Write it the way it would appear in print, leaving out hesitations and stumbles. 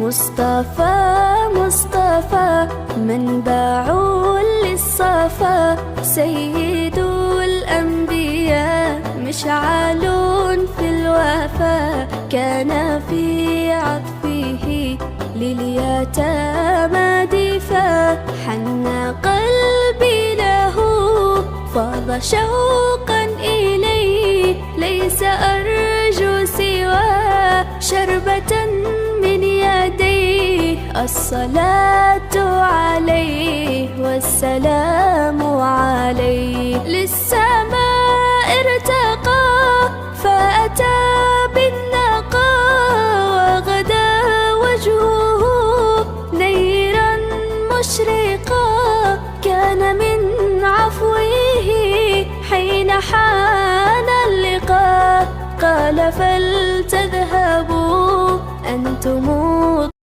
مصطفى مصطفى منبع للصفا، سيد الأنبياء مشعل في الوفا، كان في عطفه لليتامى دفا، حن قلبي له فاض شوقا إليه، ليس أرجو سوى شربة من يديه، الصلاة عليه والسلام عليه، للسماء ارتقى فأتى بالنقى، وغدا وجهه نيرا مشرقا، كان من عفوه حين حان اللقاء، قال فلتذهبوا أنتم